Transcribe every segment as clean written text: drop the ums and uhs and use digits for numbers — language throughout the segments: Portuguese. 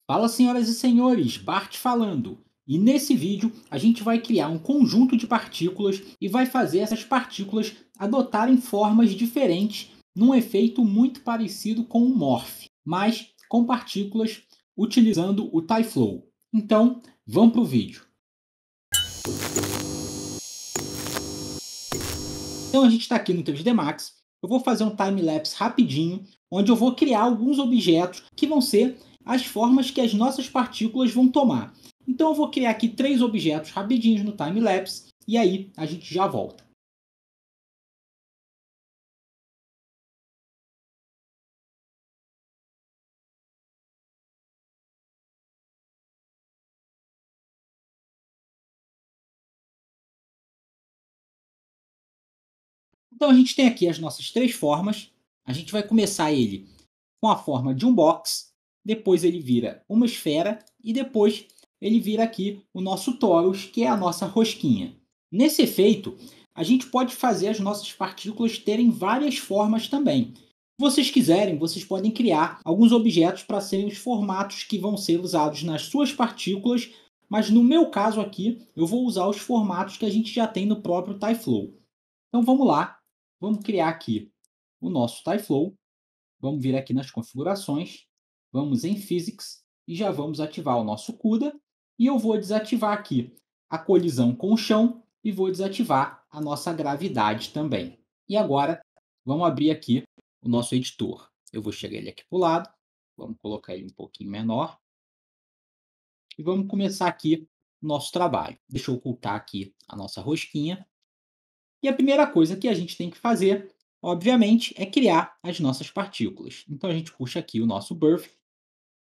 Fala, senhoras e senhores, Bart falando. E nesse vídeo a gente vai criar um conjunto de partículas e vai fazer essas partículas adotarem formas diferentes num efeito muito parecido com o Morph, mas com partículas utilizando o TyFlow. Então, vamos para o vídeo. Então a gente está aqui no 3D Max. Eu vou fazer um time-lapse rapidinho, onde eu vou criar alguns objetos que vão ser as formas que as nossas partículas vão tomar. Então eu vou criar aqui 3 objetos rapidinhos no time-lapse, e aí a gente já volta. Então a gente tem aqui as nossas 3 formas. A gente vai começar ele com a forma de um box, depois ele vira uma esfera e depois ele vira aqui o nosso torus, que é a nossa rosquinha. Nesse efeito, a gente pode fazer as nossas partículas terem várias formas também. Se vocês quiserem, vocês podem criar alguns objetos para serem os formatos que vão ser usados nas suas partículas, mas no meu caso aqui, eu vou usar os formatos que a gente já tem no próprio TyFlow. Então vamos lá, vamos criar aqui o nosso TyFlow. Vamos vir aqui nas configurações, vamos em Physics e já vamos ativar o nosso CUDA. E eu vou desativar aqui a colisão com o chão e vou desativar a nossa gravidade também. E agora, vamos abrir aqui o nosso editor. Eu vou chegar ele aqui para o lado, vamos colocar ele um pouquinho menor e vamos começar aqui o nosso trabalho. Deixa eu ocultar aqui a nossa rosquinha. E a primeira coisa que a gente tem que fazer, obviamente, é criar as nossas partículas. Então a gente puxa aqui o nosso birth,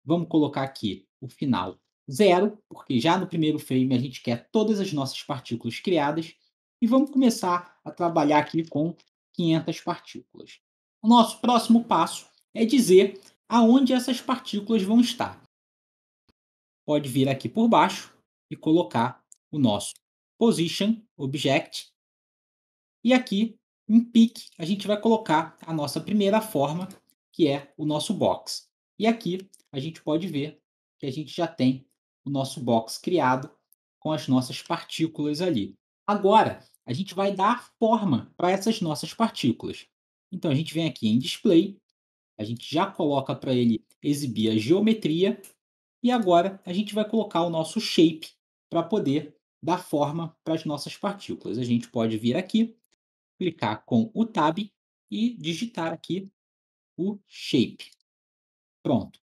vamos colocar aqui o final 0, porque já no primeiro frame a gente quer todas as nossas partículas criadas, e vamos começar a trabalhar aqui com 500 partículas. O nosso próximo passo é dizer aonde essas partículas vão estar. Pode vir aqui por baixo e colocar o nosso position object. E aqui, em pick, a gente vai colocar a nossa primeira forma, que é o nosso box. E aqui a gente pode ver que a gente já tem o nosso box criado com as nossas partículas ali. Agora, a gente vai dar forma para essas nossas partículas. Então a gente vem aqui em display, a gente já coloca para ele exibir a geometria e agora a gente vai colocar o nosso shape para poder dar forma para as nossas partículas. A gente pode vir aqui, clicar com o Tab e digitar aqui o Shape. Pronto.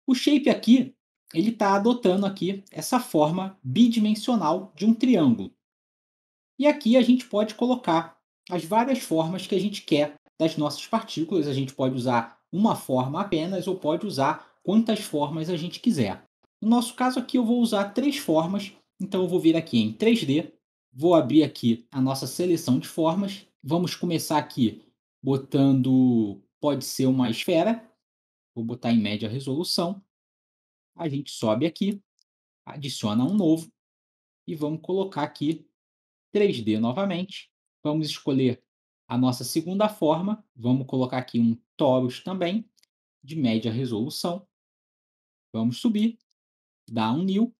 O Shape aqui, ele está adotando aqui essa forma bidimensional de um triângulo. E aqui a gente pode colocar as várias formas que a gente quer das nossas partículas. A gente pode usar uma forma apenas ou pode usar quantas formas a gente quiser. No nosso caso aqui eu vou usar 3 formas, então eu vou vir aqui em 3D, vou abrir aqui a nossa seleção de formas. Vamos começar aqui botando, pode ser uma esfera, vou botar em média resolução. A gente sobe aqui, adiciona um novo e vamos colocar aqui 3D novamente. Vamos escolher a nossa segunda forma. Vamos colocar aqui um torus também, de média resolução. Vamos subir, dar um new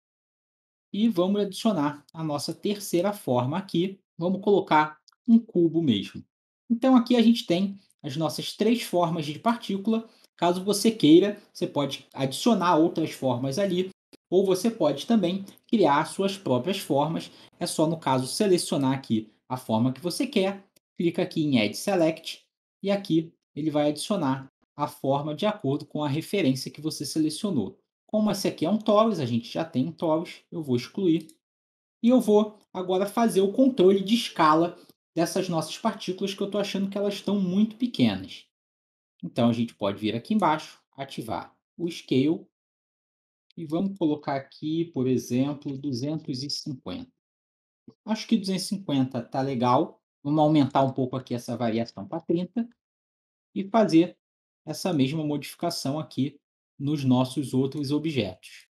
e vamos adicionar a nossa terceira forma aqui. Vamos colocar um cubo mesmo. Então aqui a gente tem as nossas 3 formas de partícula. Caso você queira, você pode adicionar outras formas ali, ou você pode também criar suas próprias formas. É só, no caso, selecionar aqui a forma que você quer, clica aqui em Add Select e aqui ele vai adicionar a forma de acordo com a referência que você selecionou. Como esse aqui é um torus, a gente já tem um torus, eu vou excluir. E eu vou agora fazer o controle de escala dessas nossas partículas, que eu estou achando que elas estão muito pequenas. Então a gente pode vir aqui embaixo, ativar o Scale e vamos colocar aqui, por exemplo, 250. Acho que 250 está legal. Vamos aumentar um pouco aqui essa variação para 30 e fazer essa mesma modificação aqui nos nossos outros objetos.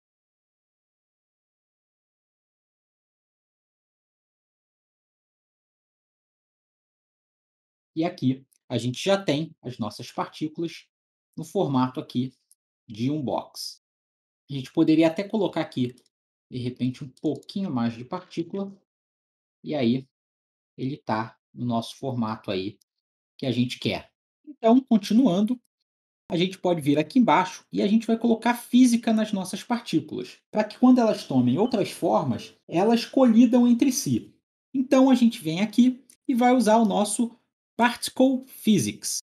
E aqui a gente já tem as nossas partículas no formato aqui de um box. A gente poderia até colocar aqui, de repente, um pouquinho mais de partícula, e aí ele está no nosso formato aí que a gente quer. Então, continuando, a gente pode vir aqui embaixo e a gente vai colocar física nas nossas partículas, para que quando elas tomem outras formas, elas colidam entre si. Então, a gente vem aqui e vai usar o nosso Particle Physics.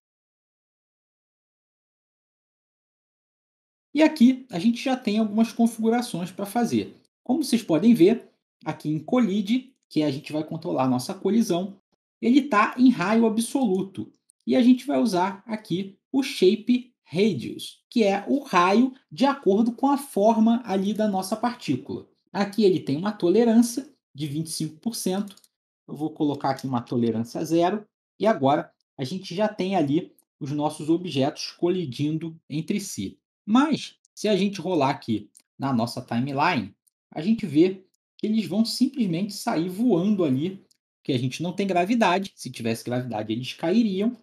E aqui a gente já tem algumas configurações para fazer. Como vocês podem ver, aqui em Colide, que a gente vai controlar a nossa colisão, ele está em raio absoluto. E a gente vai usar aqui o Shape Radius, que é o raio de acordo com a forma ali da nossa partícula. Aqui ele tem uma tolerância de 25%. Eu vou colocar aqui uma tolerância zero. E agora a gente já tem ali os nossos objetos colidindo entre si. Mas, se a gente rolar aqui na nossa timeline, a gente vê que eles vão simplesmente sair voando ali, porque a gente não tem gravidade. Se tivesse gravidade, eles cairiam.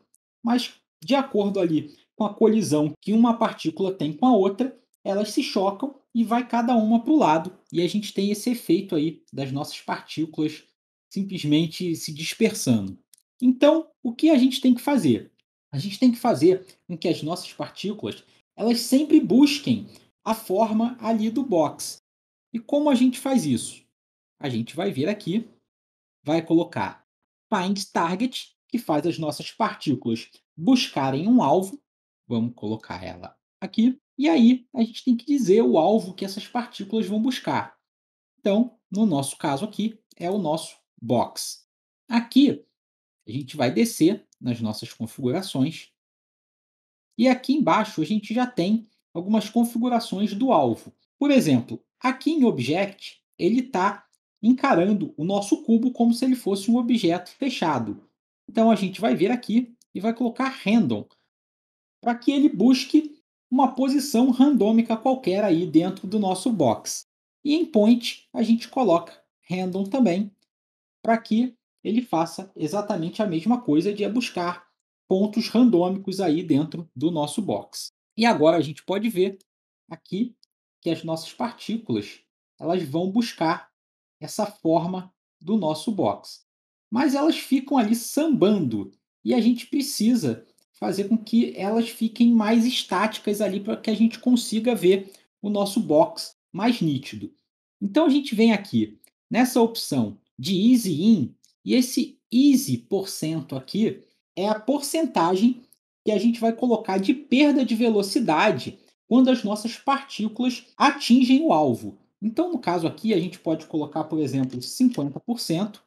Mas, de acordo ali com a colisão que uma partícula tem com a outra, elas se chocam e vai cada uma para o lado. E a gente tem esse efeito aí das nossas partículas simplesmente se dispersando. Então, o que a gente tem que fazer? A gente tem que fazer com que as nossas partículas elas sempre busquem a forma ali do box. E como a gente faz isso? A gente vai vir aqui, vai colocar Find Target, que faz as nossas partículas buscarem um alvo. Vamos colocar ela aqui. E aí a gente tem que dizer o alvo que essas partículas vão buscar. Então, no nosso caso aqui, é o nosso box. Aqui, a gente vai descer nas nossas configurações. E aqui embaixo a gente já tem algumas configurações do alvo. Por exemplo, aqui em Object, ele está encarando o nosso cubo como se ele fosse um objeto fechado. Então a gente vai vir aqui e vai colocar Random, para que ele busque uma posição randômica qualquer aí dentro do nosso box. E em Point a gente coloca Random também, para que ele faça exatamente a mesma coisa de buscar pontos randômicos aí dentro do nosso box. E agora a gente pode ver aqui que as nossas partículas elas vão buscar essa forma do nosso box. Mas elas ficam ali sambando e a gente precisa fazer com que elas fiquem mais estáticas ali para que a gente consiga ver o nosso box mais nítido. Então a gente vem aqui nessa opção de Easy In e esse Easy% aqui é a porcentagem que a gente vai colocar de perda de velocidade quando as nossas partículas atingem o alvo. Então, no caso aqui, a gente pode colocar, por exemplo, 50%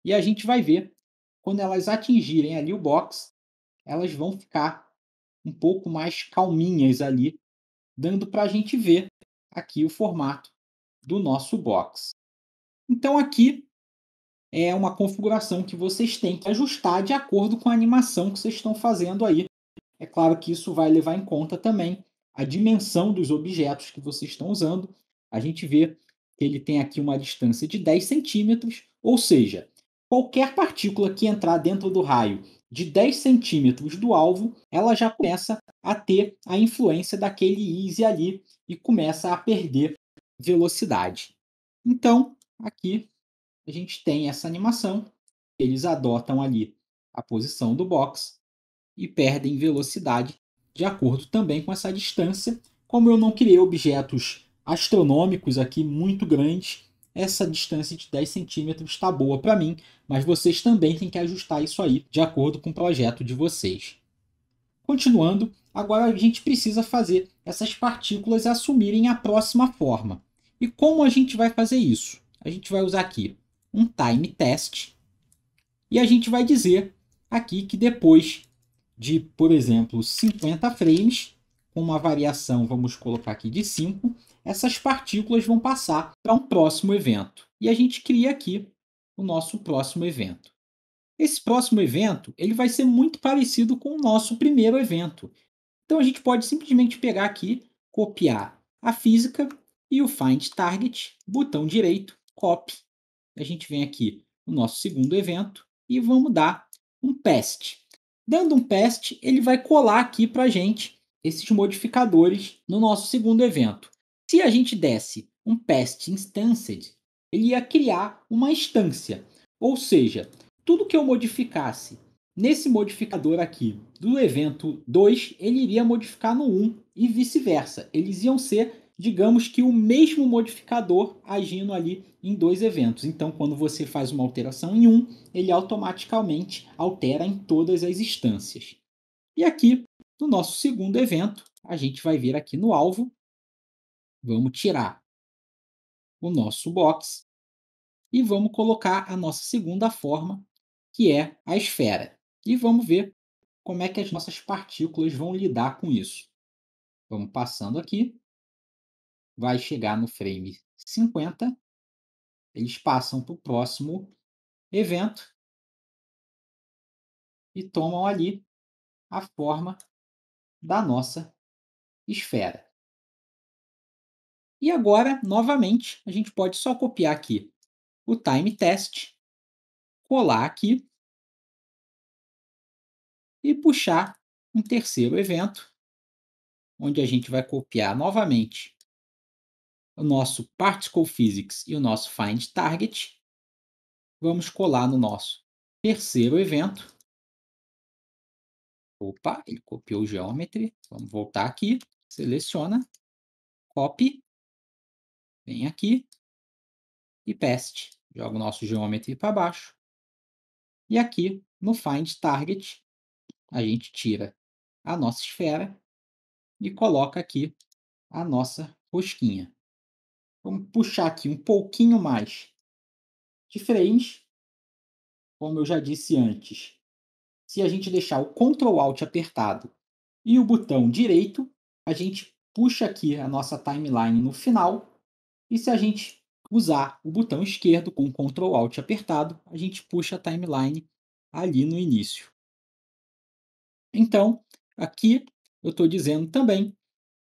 e a gente vai ver quando elas atingirem ali o box, elas vão ficar um pouco mais calminhas ali, dando para a gente ver aqui o formato do nosso box. Então, aqui é uma configuração que vocês têm que ajustar de acordo com a animação que vocês estão fazendo aí. É claro que isso vai levar em conta também a dimensão dos objetos que vocês estão usando. A gente vê que ele tem aqui uma distância de 10 centímetros, ou seja, qualquer partícula que entrar dentro do raio de 10 centímetros do alvo, ela já começa a ter a influência daquele easy ali e começa a perder velocidade. Então, aqui a gente tem essa animação, eles adotam ali a posição do box e perdem velocidade de acordo também com essa distância. Como eu não criei objetos astronômicos aqui muito grandes, essa distância de 10 centímetros está boa para mim, mas vocês também têm que ajustar isso aí de acordo com o projeto de vocês. Continuando, agora a gente precisa fazer essas partículas assumirem a próxima forma. E como a gente vai fazer isso? A gente vai usar aqui um time test e a gente vai dizer aqui que depois de, por exemplo, 50 frames, com uma variação, vamos colocar aqui de 5, essas partículas vão passar para um próximo evento. E a gente cria aqui o nosso próximo evento. Esse próximo evento ele vai ser muito parecido com o nosso primeiro evento. Então a gente pode simplesmente pegar aqui, copiar a física e o Find Target, botão direito, copy. A gente vem aqui no nosso segundo evento e vamos dar um paste. Dando um paste, ele vai colar aqui para a gente esses modificadores no nosso segundo evento. Se a gente desse um past instanced, ele ia criar uma instância. Ou seja, tudo que eu modificasse nesse modificador aqui do evento 2, ele iria modificar no 1 e vice-versa. Eles iam ser, digamos que o mesmo modificador agindo ali em dois eventos. Então, quando você faz uma alteração em um, ele automaticamente altera em todas as instâncias. E aqui, no nosso segundo evento, a gente vai vir aqui no alvo, vamos tirar o nosso box e vamos colocar a nossa segunda forma, que é a esfera. E vamos ver como é que as nossas partículas vão lidar com isso. Vamos passando aqui, vai chegar no frame 50, eles passam para o próximo evento e tomam ali a forma da nossa esfera. E agora, novamente, a gente pode só copiar aqui o time test, colar aqui e puxar um terceiro evento, onde a gente vai copiar novamente o nosso Particle Physics e o nosso Find Target. Vamos colar no nosso terceiro evento. Opa, ele copiou o Geometry. Vamos voltar aqui, seleciona, copy, vem aqui e paste. Joga o nosso Geometry para baixo. E aqui no Find Target, a gente tira a nossa esfera e coloca aqui a nossa rosquinha. Vamos puxar aqui um pouquinho mais de frames. Como eu já disse antes, se a gente deixar o Ctrl Alt apertado e o botão direito, a gente puxa aqui a nossa timeline no final. E se a gente usar o botão esquerdo com o Ctrl Alt apertado, a gente puxa a timeline ali no início. Então, aqui eu estou dizendo também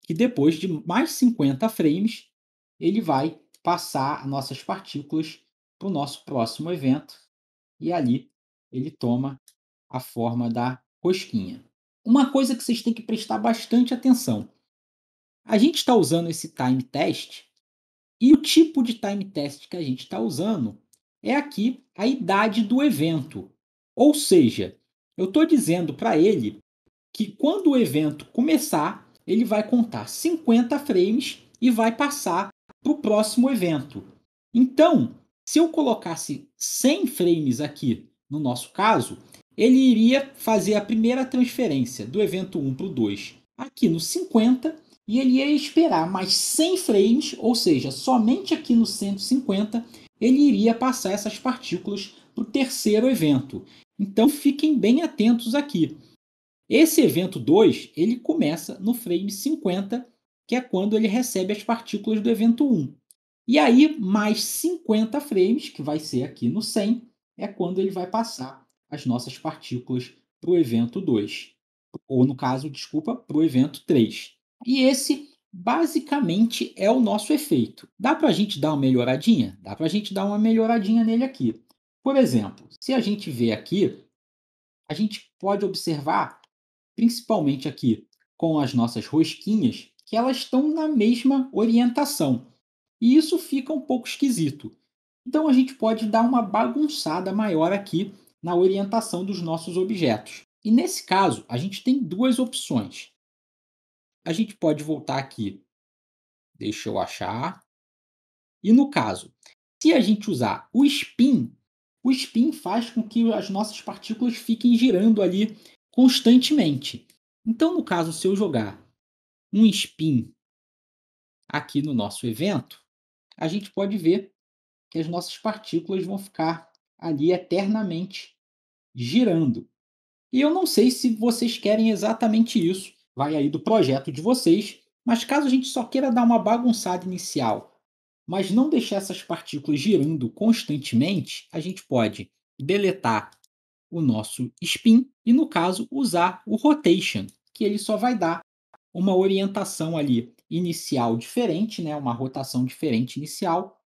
que depois de mais 50 frames, ele vai passar as nossas partículas para o nosso próximo evento e ali ele toma a forma da rosquinha. Uma coisa que vocês têm que prestar bastante atenção. A gente está usando esse time test e o tipo de time test que a gente está usando é aqui a idade do evento. Ou seja, eu estou dizendo para ele que quando o evento começar, ele vai contar 50 frames e vai passar para o próximo evento. Então, se eu colocasse 100 frames aqui, no nosso caso, ele iria fazer a primeira transferência do evento 1 para o 2 aqui no 50 e ele ia esperar mais 100 frames, ou seja, somente aqui no 150 ele iria passar essas partículas para o terceiro evento. Então fiquem bem atentos aqui. Esse evento 2 ele começa no frame 50, que é quando ele recebe as partículas do evento 1. E aí, mais 50 frames, que vai ser aqui no 100, é quando ele vai passar as nossas partículas para o evento 2. Ou, no caso, desculpa, para o evento 3. E esse, basicamente, é o nosso efeito. Dá para a gente dar uma melhoradinha? Dá para a gente dar uma melhoradinha nele aqui. Por exemplo, se a gente vê aqui, a gente pode observar, principalmente aqui com as nossas rosquinhas, que elas estão na mesma orientação. E isso fica um pouco esquisito. Então a gente pode dar uma bagunçada maior aqui na orientação dos nossos objetos. E nesse caso, a gente tem duas opções. A gente pode voltar aqui, deixa eu achar. E no caso, se a gente usar o spin faz com que as nossas partículas fiquem girando ali constantemente. Então, no caso, se eu jogar um spin aqui no nosso evento, a gente pode ver que as nossas partículas vão ficar ali eternamente girando. E eu não sei se vocês querem exatamente isso, vai aí do projeto de vocês, mas caso a gente só queira dar uma bagunçada inicial, mas não deixar essas partículas girando constantemente, a gente pode deletar o nosso spin e, no caso, usar o rotation, que ele só vai dar uma orientação ali inicial diferente, né? Uma rotação diferente inicial,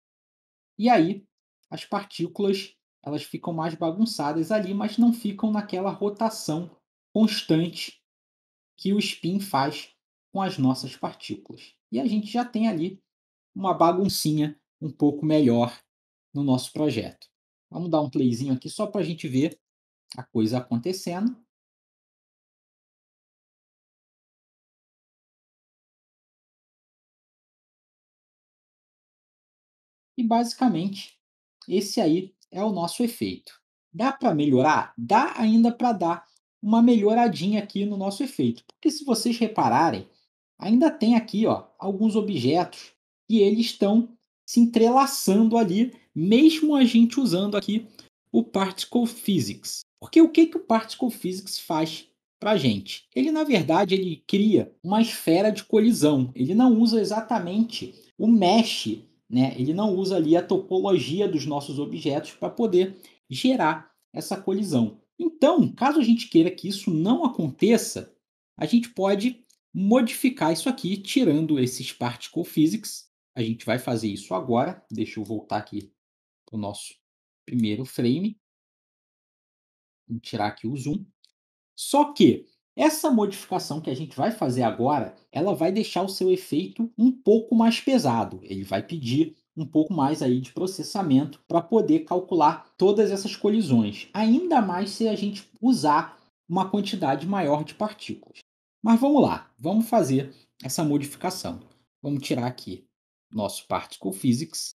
e aí as partículas elas ficam mais bagunçadas ali, mas não ficam naquela rotação constante que o spin faz com as nossas partículas. e a gente já tem ali uma baguncinha um pouco melhor no nosso projeto. Vamos dar um playzinho aqui só para a gente ver a coisa acontecendo. E basicamente, esse aí é o nosso efeito. Dá para melhorar? Dá ainda para dar uma melhoradinha aqui no nosso efeito. Porque se vocês repararem, ainda tem aqui ó, alguns objetos e eles estão se entrelaçando ali, mesmo a gente usando aqui o Particle Physics. Porque o que, que o Particle Physics faz para a gente? Ele, na verdade, ele cria uma esfera de colisão. Ele não usa exatamente o mesh, né? Ele não usa ali a topologia dos nossos objetos para poder gerar essa colisão. Então, caso a gente queira que isso não aconteça, a gente pode modificar isso aqui, tirando esses particle physics. A gente vai fazer isso agora. Deixa eu voltar aqui para o nosso primeiro frame. Vamos tirar aqui o zoom. Só que essa modificação que a gente vai fazer agora, ela vai deixar o seu efeito um pouco mais pesado. Ele vai pedir um pouco mais aí de processamento para poder calcular todas essas colisões. Ainda mais se a gente usar uma quantidade maior de partículas. Mas vamos lá, vamos fazer essa modificação. Vamos tirar aqui nosso Particle Physics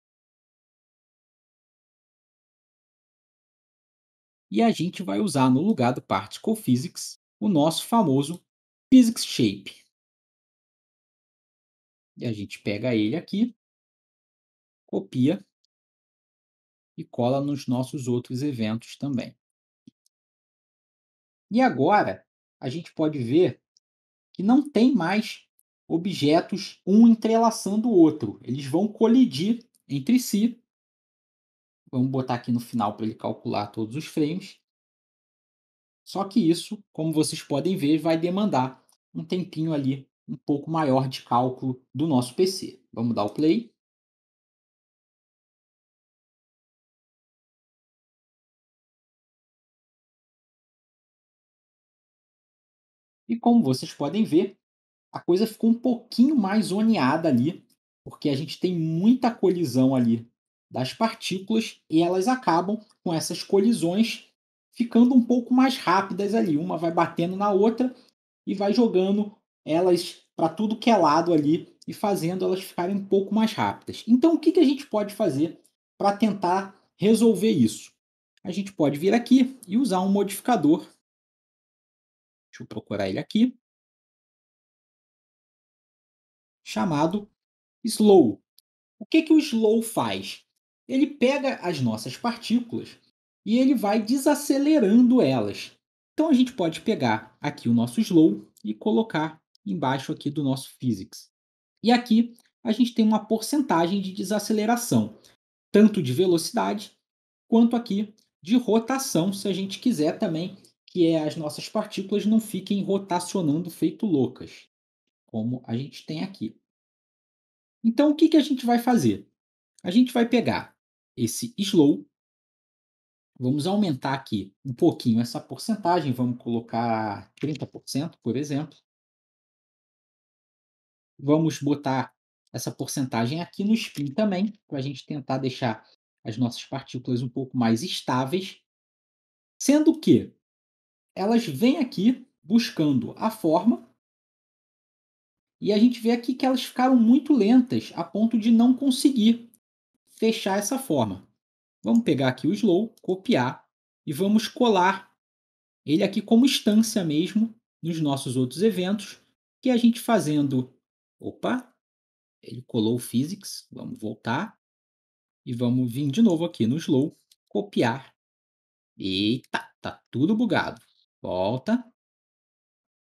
e a gente vai usar no lugar do Particle Physics o nosso famoso Physics Shape. E a gente pega ele aqui, copia e cola nos nossos outros eventos também. E agora a gente pode ver que não tem mais objetos um entrelaçando o outro. Eles vão colidir entre si. Vamos botar aqui no final para ele calcular todos os frames. Só que isso, como vocês podem ver, vai demandar um tempinho ali um pouco maior de cálculo do nosso PC. Vamos dar o play. E como vocês podem ver, a coisa ficou um pouquinho mais zoneada ali, porque a gente tem muita colisão ali das partículas e elas acabam com essas colisões ficando um pouco mais rápidas ali. Uma vai batendo na outra e vai jogando elas para tudo que é lado ali e fazendo elas ficarem um pouco mais rápidas. Então, o que, que a gente pode fazer para tentar resolver isso? A gente pode vir aqui e usar um modificador. Deixa eu procurar ele aqui. Chamado Slow. O que, que o Slow faz? Ele pega as nossas partículas e ele vai desacelerando elas. Então a gente pode pegar aqui o nosso Slow e colocar embaixo aqui do nosso Physics. E aqui a gente tem uma porcentagem de desaceleração, tanto de velocidade quanto aqui de rotação, se a gente quiser também que as nossas partículas não fiquem rotacionando feito loucas, como a gente tem aqui. Então o que, que a gente vai fazer? A gente vai pegar esse slow, vamos aumentar aqui um pouquinho essa porcentagem, vamos colocar 30%, por exemplo. Vamos botar essa porcentagem aqui no spin também, para a gente tentar deixar as nossas partículas um pouco mais estáveis, sendo que elas vêm aqui buscando a forma e a gente vê aqui que elas ficaram muito lentas a ponto de não conseguir fechar essa forma. Vamos pegar aqui o slow, copiar e vamos colar ele aqui como instância mesmo nos nossos outros eventos, que a gente fazendo... Opa, ele colou o physics, vamos voltar e vamos vir de novo aqui no slow, copiar. Eita, tá tudo bugado. Volta,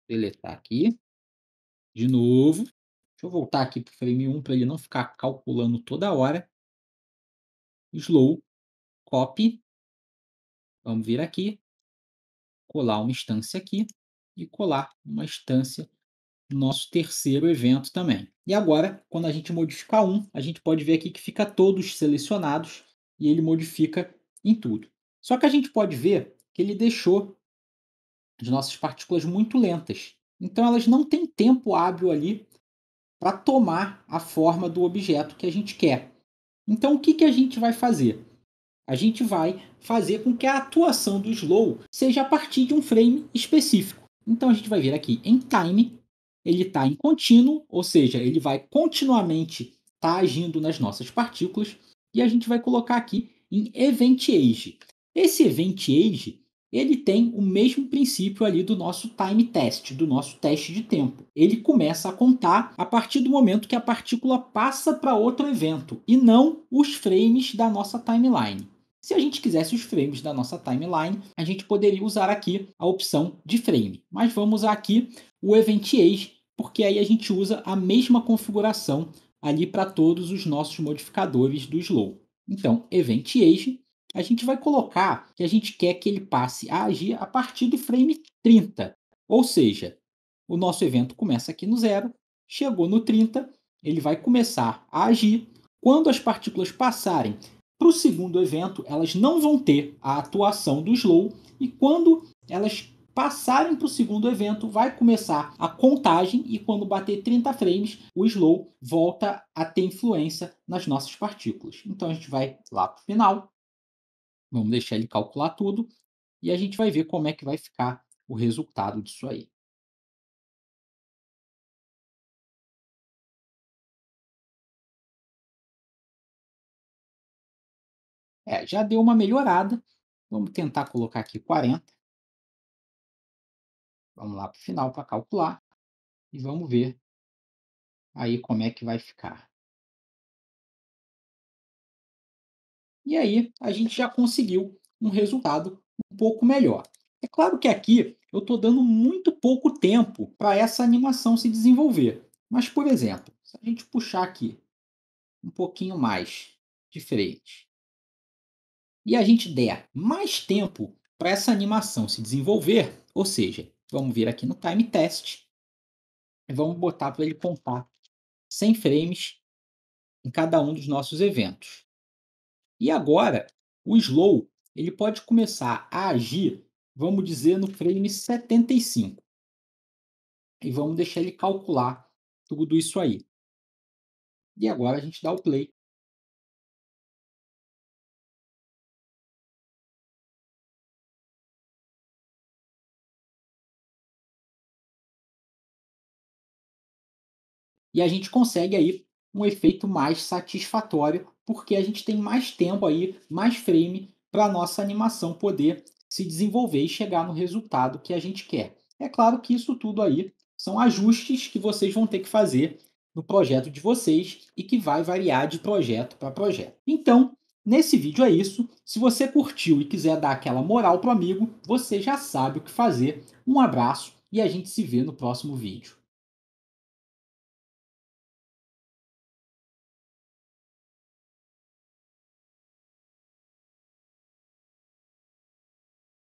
deletar aqui, de novo. Deixa eu voltar aqui para o frame 1 para ele não ficar calculando toda hora. Slow, copy, vamos vir aqui, colar uma instância aqui e colar uma instância nosso terceiro evento também. E agora, quando a gente modificar um, a gente pode ver aqui que fica todos selecionados e ele modifica em tudo. Só que a gente pode ver que ele deixou as nossas partículas muito lentas. Então elas não têm tempo hábil ali para tomar a forma do objeto que a gente quer. Então, o que, que a gente vai fazer? A gente vai fazer com que a atuação do slow seja a partir de um frame específico. Então, a gente vai vir aqui em time, ele está em contínuo, ou seja, ele vai continuamente estar agindo nas nossas partículas, e a gente vai colocar aqui em event age. Esse event age ele tem o mesmo princípio ali do nosso time test, do nosso teste de tempo. Ele começa a contar a partir do momento que a partícula passa para outro evento, e não os frames da nossa timeline. Se a gente quisesse os frames da nossa timeline, a gente poderia usar aqui a opção de frame. Mas vamos usar aqui o event age, porque aí a gente usa a mesma configuração ali para todos os nossos modificadores do slow. Então, event age, a gente vai colocar que a gente quer que ele passe a agir a partir do frame 30. Ou seja, o nosso evento começa aqui no 0, chegou no 30, ele vai começar a agir. Quando as partículas passarem para o segundo evento, elas não vão ter a atuação do slow, e quando elas passarem para o segundo evento, vai começar a contagem, e quando bater 30 frames, o slow volta a ter influência nas nossas partículas. Então a gente vai lá para o final, vamos deixar ele calcular tudo, e a gente vai ver como é que vai ficar o resultado disso aí. Já deu uma melhorada. Vamos tentar colocar aqui 40. Vamos lá para o final para calcular e vamos ver aí como é que vai ficar. E aí a gente já conseguiu um resultado um pouco melhor. É claro que aqui eu estou dando muito pouco tempo para essa animação se desenvolver. Mas, por exemplo, se a gente puxar aqui um pouquinho mais de frente e a gente der mais tempo para essa animação se desenvolver, ou seja, vamos vir aqui no time test e vamos botar para ele contar 100 frames em cada um dos nossos eventos. E agora, o slow ele pode começar a agir, vamos dizer, no frame 75. E vamos deixar ele calcular tudo isso aí. E agora a gente dá o play. E a gente consegue aí um efeito mais satisfatório, porque a gente tem mais tempo aí, mais frame para a nossa animação poder se desenvolver e chegar no resultado que a gente quer. É claro que isso tudo aí são ajustes que vocês vão ter que fazer no projeto de vocês e que vai variar de projeto para projeto. Então, nesse vídeo é isso. Se você curtiu e quiser dar aquela moral pro amigo, você já sabe o que fazer. Um abraço e a gente se vê no próximo vídeo.